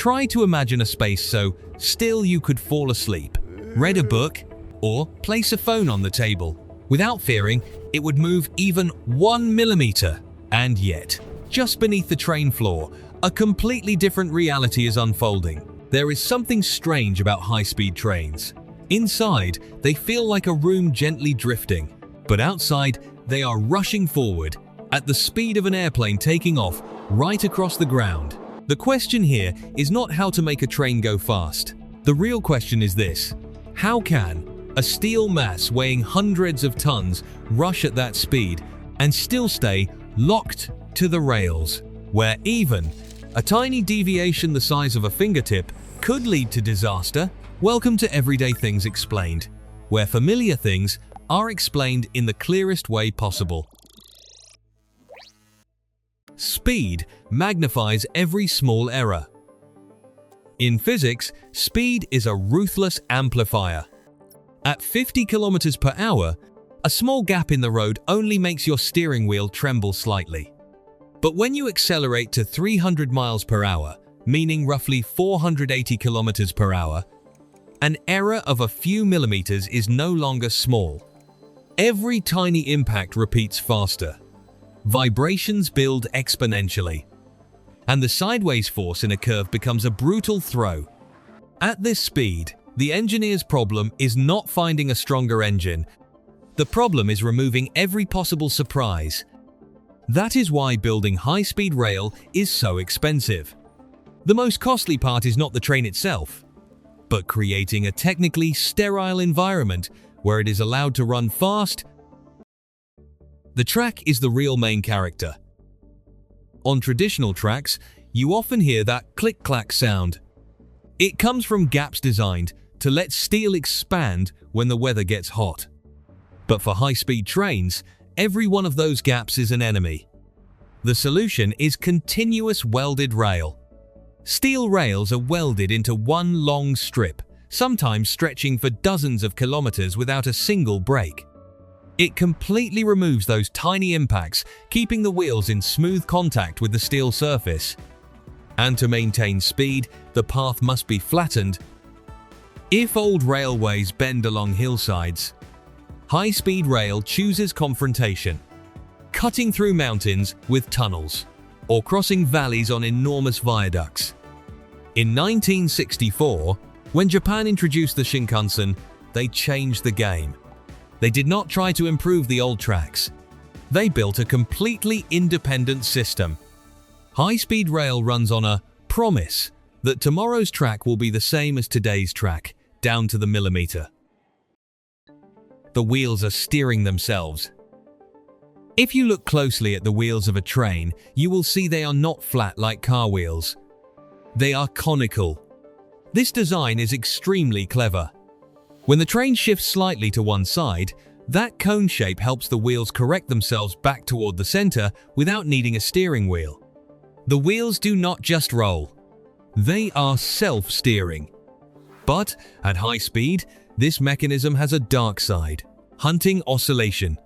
Try to imagine a space so still you could fall asleep, read a book, or place a phone on the table, without fearing it would move even 1 millimeter. And yet, just beneath the train floor, a completely different reality is unfolding. There is something strange about high-speed trains. Inside, they feel like a room gently drifting, but outside, they are rushing forward at the speed of an airplane taking off right across the ground. The question here is not how to make a train go fast. The real question is this: how can a steel mass weighing hundreds of tons rush at that speed and still stay locked to the rails, where even a tiny deviation the size of a fingertip could lead to disaster? Welcome to Everyday Things Explained, where familiar things are explained in the clearest way possible. Speed magnifies every small error. In physics, speed is a ruthless amplifier. At 50 kilometers per hour, a small gap in the road only makes your steering wheel tremble slightly. But when you accelerate to 300 miles per hour, meaning roughly 480 kilometers per hour, an error of a few millimeters is no longer small. Every tiny impact repeats faster. Vibrations build exponentially, and the sideways force in a curve becomes a brutal throw. At this speed, the engineer's problem is not finding a stronger engine. The problem is removing every possible surprise. That is why building high-speed rail is so expensive. The most costly part is not the train itself, but creating a technically sterile environment where it is allowed to run fast. The track is the real main character. On traditional tracks, you often hear that click-clack sound. It comes from gaps designed to let steel expand when the weather gets hot. But for high-speed trains, every one of those gaps is an enemy. The solution is continuous welded rail. Steel rails are welded into one long strip, sometimes stretching for dozens of kilometers without a single break. It completely removes those tiny impacts, keeping the wheels in smooth contact with the steel surface. And to maintain speed, the path must be flattened. If old railways bend along hillsides, high-speed rail chooses confrontation, cutting through mountains with tunnels, or crossing valleys on enormous viaducts. In 1964, when Japan introduced the Shinkansen, they changed the game. They did not try to improve the old tracks. They built a completely independent system. High-speed rail runs on a promise that tomorrow's track will be the same as today's track, down to the millimeter. The wheels are steering themselves. If you look closely at the wheels of a train, you will see they are not flat like car wheels. They are conical. This design is extremely clever. When the train shifts slightly to one side, that cone shape helps the wheels correct themselves back toward the center without needing a steering wheel. The wheels do not just roll. They are self-steering. But at high speed, this mechanism has a dark side: hunting oscillation.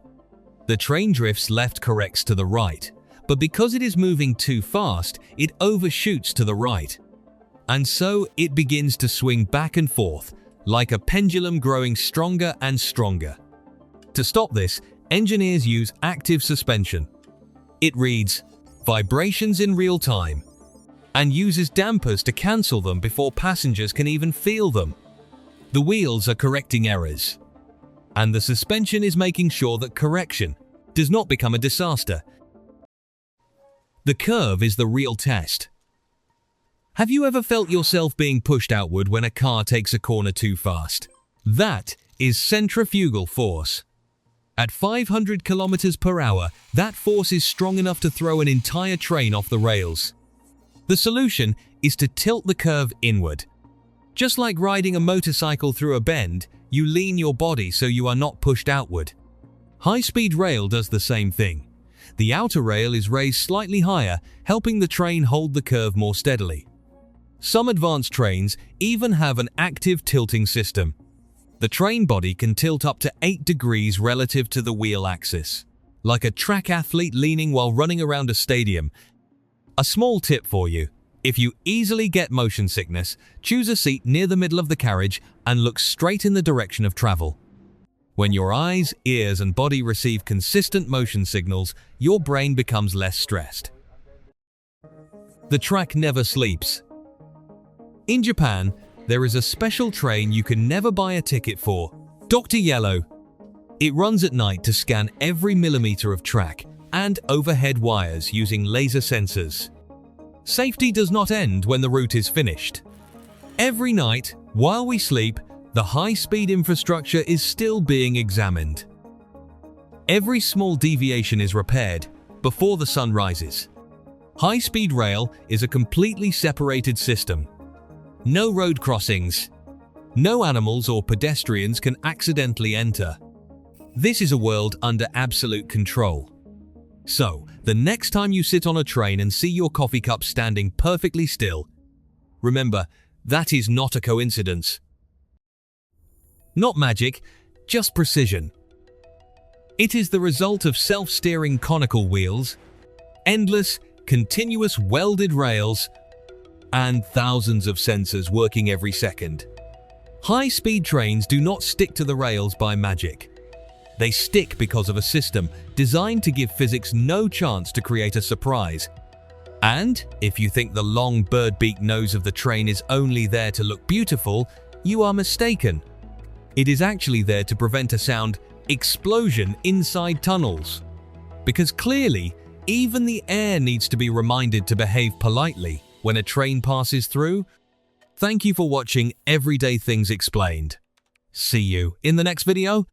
The train drifts left, corrects to the right, but because it is moving too fast, it overshoots to the right. And so it begins to swing back and forth, like a pendulum growing stronger and stronger. To stop this, engineers use active suspension. It reads vibrations in real time and uses dampers to cancel them before passengers can even feel them. The wheels are correcting errors, and the suspension is making sure that correction does not become a disaster. The curve is the real test. Have you ever felt yourself being pushed outward when a car takes a corner too fast? That is centrifugal force. At 500 kilometers per hour, that force is strong enough to throw an entire train off the rails. The solution is to tilt the curve inward. Just like riding a motorcycle through a bend, you lean your body so you are not pushed outward. High-speed rail does the same thing. The outer rail is raised slightly higher, helping the train hold the curve more steadily. Some advanced trains even have an active tilting system. The train body can tilt up to 8 degrees relative to the wheel axis, like a track athlete leaning while running around a stadium. A small tip for you: If you easily get motion sickness, choose a seat near the middle of the carriage and look straight in the direction of travel. When your eyes, ears, and body receive consistent motion signals, your brain becomes less stressed. The track never sleeps. In Japan, there is a special train you can never buy a ticket for, Dr. Yellow. It runs at night to scan every millimeter of track and overhead wires using laser sensors. Safety does not end when the route is finished. Every night, while we sleep, the high-speed infrastructure is still being examined. Every small deviation is repaired before the sun rises. High-speed rail is a completely separated system. No road crossings. No animals or pedestrians can accidentally enter. This is a world under absolute control. So, the next time you sit on a train and see your coffee cup standing perfectly still, remember, that is not a coincidence. Not magic, just precision. It is the result of self-steering conical wheels, endless, continuous welded rails, and thousands of sensors working every second. High-speed trains do not stick to the rails by magic. They stick because of a system designed to give physics no chance to create a surprise. And if you think the long bird-beak nose of the train is only there to look beautiful, you are mistaken. It is actually there to prevent a sound explosion inside tunnels. Because clearly, even the air needs to be reminded to behave politely when a train passes through. Thank you for watching Everyday Things Explained. See you in the next video.